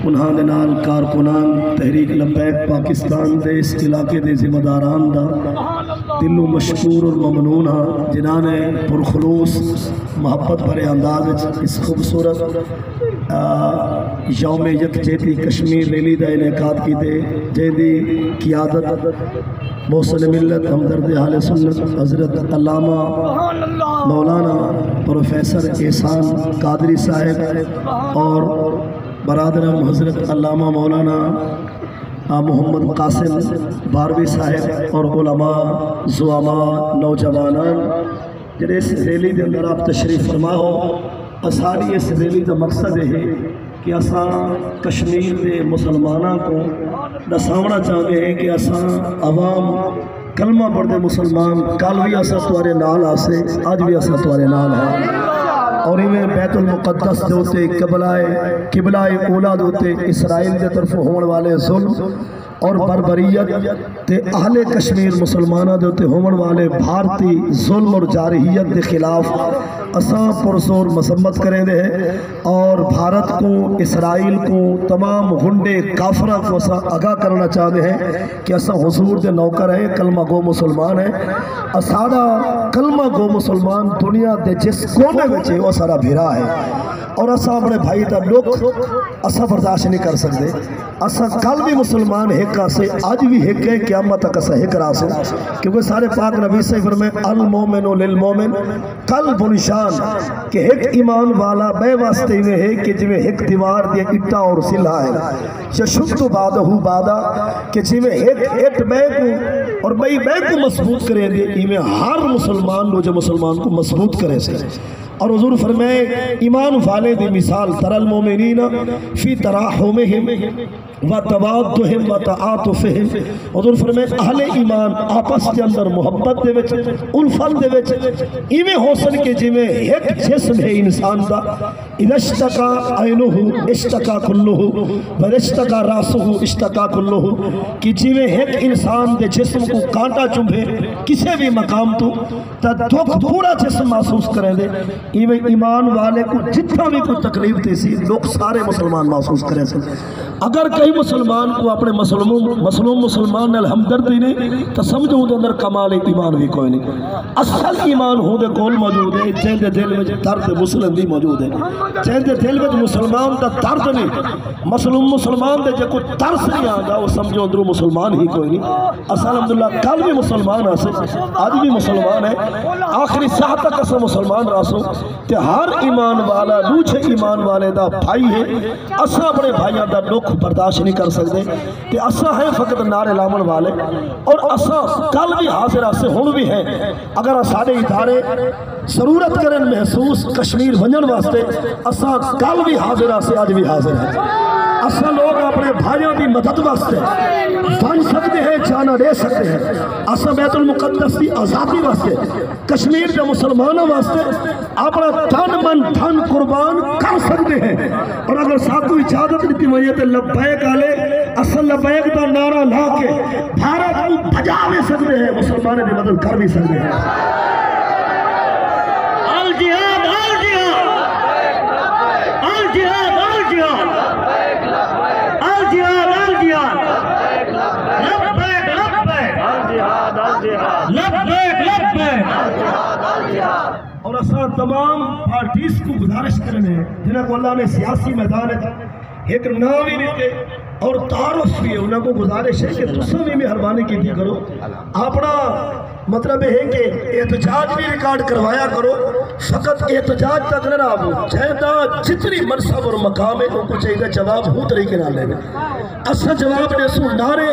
انہاں دے نال کارکنان تحریک لبیک پاکستان دے اس علاقے دے ذمہ داران دا دلو مشکور اور ممنون ہاں جنہاں نے پرخلوص محبت بھرے انداز اس خوبصورت یوم یکجہتی کشمیر ریلی دا انعقاد کی دے جیدی قیادت محسن ملت ہمدرد اہل سنت حضرت علامہ مولانا پروفیسر احسان قادری صاحب اور برادرم حضرت علامہ مولانا محمد قاسم باروی صاحب اور علماء زعماء نوجوانان جڑے اس ریلی دے اندر آپ تشریف فرما ہو ساری اس ریلی کا مقصد ہے کہ اساں کشمیر دے مسلمانوں کو دساونا چاہتے ہیں کہ اساں عوام کلمہ پڑھتے مسلمان کل بھی اساں تمہارے نال آسے آج بھی اساں تمہارے نال ہیں اور میں بیت المقدس دوتے قبلہ اولا دوتے اسرائیل کے طرف ہونے والے ظلم اور بربریت تے اہل کشمیر مسلمانہ دوتے ہونے والے بھارتی ظلم اور جارحیت دے خلاف اساں پرزور مذمت کریں دے اور بھارت کو اسرائیل کو تمام غنڈے کافرہ کو اساں آگاہ کرنا چاہتے ہیں کہ اساں حضور دے نوکر ہیں کلمہ گو مسلمان ہیں اساڑا کلمہ گو مسلمان دنیا دے جس کونے بچے وہ سارا بھیرا ہے اور اساں اپنے بھائی تا لوگ اساں برداشت نہیں کر سکتے اساں کل بھی مسلمان ایک آسے آج بھی ایک ہے قیامت تک اساں ایک راسے کیونکہ سارے پاک نبی سے فرمائے المومن للمومن قلب نشان کہ ایک ایمان والا بے واسطے میں ہے کہ جویں ایک دیوار دے اٹا اور سلہ ہے ششد بعدہ بعدہ کہ جویں ایک بے کو اور بے کو مضبوط کرے دے ایمیں ہر مسلمان لو جو مسلمان کو مضبوط کرے سے اور حضور فرمائے ایمان والے دی مثال تر المومنین فی تراحمہم و توادہم و تعاطفہم حضور فرمائے اہل ایمان آپس کے اندر محبت دے وچ الفت دے وچ ایویں ہو سن کے جویں ایک جسم ہے انسان دا اذا اشتکا عینہ اشتکا کلہ و اشتکا راسہ اشتکا کلہ کہ جویں ایک انسان دے جسم کو کانٹا چبھے کسی بھی مقام تو دکھ پورا جسم محسوس کریں دے ایویں ایمان والے کو جتنا بھی کوئی تکلیف دے سی لوگ سارے مسلمان محسوس کریں سے اگر کئی مسلمان کو اپنے مسلم مسلمان نال ہمدردی نہیں تو سمجھو دے اندر کمال ایمان بھی کوئی نہیں اصل ایمان ہوں دے کول موجود ہے جن دے دل میں درد مسلم بھی موجود ہے جن دے دل میں مسلمان دا درد نہیں مسلمان دے جے کوئی ترس نہیں آگا وہ سمجھو اندروں مسلمان ہی کوئی نہیں اصل الحمدللہ کل بھی مسلمان آسے آج بھی مسلمان ہے آخری ساہ تک اسا مسلمان راسو کہ ہر ایمان والا دوچے ایمان والے دا بھائی ہے اسا اپنے بھائیاں دا دکھ برداشت نہیں کر سکتے کہ اسا ہیں فقط نعرے لامن والے اور اسا کل بھی حاضر آسے ہون بھی ہیں اگر سارے ادارے ضرورت کریں محسوس کشمیر ونجن واسطے اسا کل بھی حاضر آسے آج بھی حاضر ہیں اسا لوگ اپنے بھائیوں کی مدد واسطے بن سکتے ہیں جانا دے سکتے ہیں اسا بیت المقدس کی آزادی واسطے کشمیر کے مسلمانوں واسطے اپنا تن من دھن قربان کر سکتے ہیں اور اگر ساتھ اجازت دیتی ہوئی تو لبیک آلے اصل لبیک دا نعرہ لا کے بھارت کو بجا بھی سکتے ہیں مسلمانوں کی مدد کر بھی سکتے ہیں الجہاد الجہاد الجہاد الجہاد الجہاد الجہاد لبیک لبیک الجہاد الجہاد لبیک لبیک اور اساں تمام پارٹیز کو گزارش کرنے ہیں جنہاں کو اللہ نے سیاسی میدان ایک نام ہی دیتے اور تعارف بھی ہے انہاں کو گزارش ہے کہ تساں بھی مہربانی کی دی کرو اپنا مطلب ہے کہ احتجاج بھی ریکارڈ کروایا کرو فقط احتجاج تک نہ رہو چاہتا جتنی منصب اور مقام ہے ان کو چاہیے جواب ہوں طریقے نہ لے اصل جواب نے سو نعرے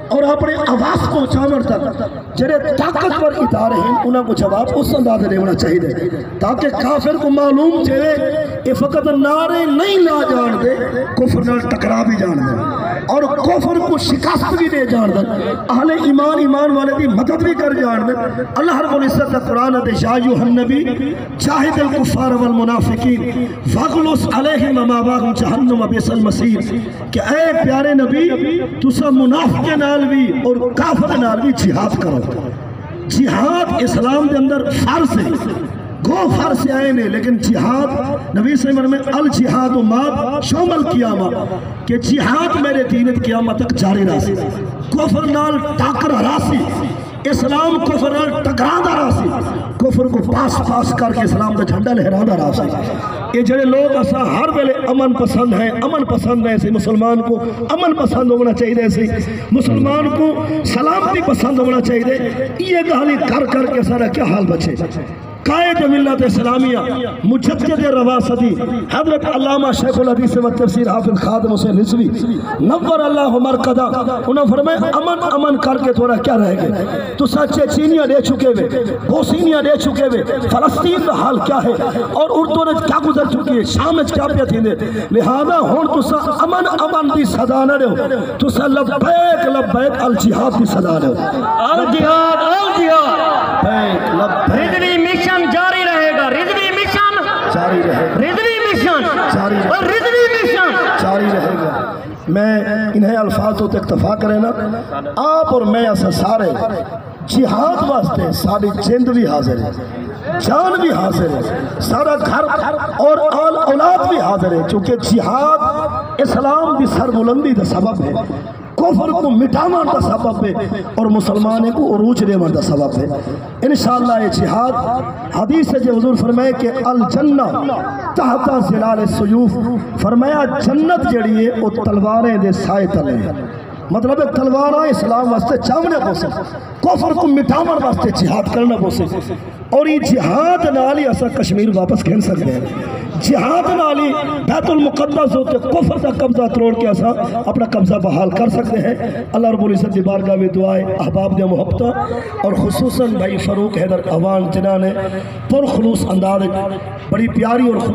اور اپنے آواز کو چاور تک جنہیں طاقتور ادارے ہیں انہوں کو جواب اس انداز دے ہونا چاہیے تاکہ کافر کو معلوم چاہے کہ فقط نعرے نہیں لا جان دے کفر نال ٹکرا بھی جان دے اور کفر کو شکست بھی دے جان دے اہل ایمان ایمان والے کی مدد بھی کر جان دے اللہ رب العزت قرآن دے یا ایھا النبی جاہد الکفار والمنافقین واغلظ علیہم مأواہم جہنم بئس المصیر کہ اے پیارے نبی تسا منافق نال بھی اور کافر نال بھی جہاد کرو جہاد اسلام کے اندر فرض ہے گو فر سے آئے نے لیکن جہاد نبی صلی اللہ علیہ وسلم میں الجہاد و ماد شوم القیامہ کہ جہاد میرے دینت قیامت تک جاری راسی کفر نال ٹاکر راسی اسلام کفر نال ٹکراندہ راسی کفر کو پاس کر کے اسلام دا جھنڈا لہراندہ راسی یہ جڑے لوگ اسا ہر ویلے امن پسند ہیں ایسے مسلمان کو امن پسند ہونا چاہیے ایسے مسلمان کو سلامتی پسند ہونا چاہیے یہ گالی کر کے سارا کیا حال بچے قائد ملت اسلامیہ مجدد رواسدی حضرت علامہ شیخ الحدیث و تفسیر حافظ خادم حسین رضوی نور اللہ مرقدہ انہوں نے فرمایا امن کر کے تھوڑا کیا رہ گئے تو سچے چینیاں دے چکے ہوئے بوسینیاں دے چکے ہوئے فلسطین کا حال کیا ہے اور اردو نے کیا گزر چکی ہے شام میں کیا پیا تھی لہذا ہون تو سا امن دی صدا نہ دو تو سا لبیک الجہاد دی صدا دو الجہاد بیک لبیک رضوی مشن جاری رہے گا رضوی مشن جاری رہے گا رضوی مشن جاری رہے اور رضوی مشن جاری رہے گا میں انہیں الفاظوں تک اکتفا کریں نا آپ اور میں ایسا سارے جہاد واسطے ساری جند بھی حاضر ہے جان بھی حاضر ہے سارا گھر اور اولاد بھی حاضر ہے چونکہ جہاد اسلام دی سربلندی دا سبب ہے کفر کو مٹانا دا سبب ہے اور مسلمانے کو عروج دینا دا سبب ہے انشاءاللہ یہ جہاد حدیث سے جو حضور فرمائے کہ الجنہ تحت ظلال السیوف فرمایا جنت جڑی ہے وہ تلواریں دے سائے تلے ہیں مطلب تلوارہ اسلام واسطے چاونے پوسے کفر کو مٹاون واسطے جہاد کرنا پوسے اور یہ جہاد نالی اسا کشمیر واپس کھین سکتے ہیں جہاد نالی بیت المقدس ہوتے کفر کا قبضہ تروڑ کے اسا اپنا قبضہ بحال کر سکتے ہیں اللہ رب العزت دی بارگاہ میں دعائے احباب دیا محبتہ اور خصوصاً بھائی فاروق حیدر اوان جنہاں نے پر خلوص انداز بڑی پیاری اور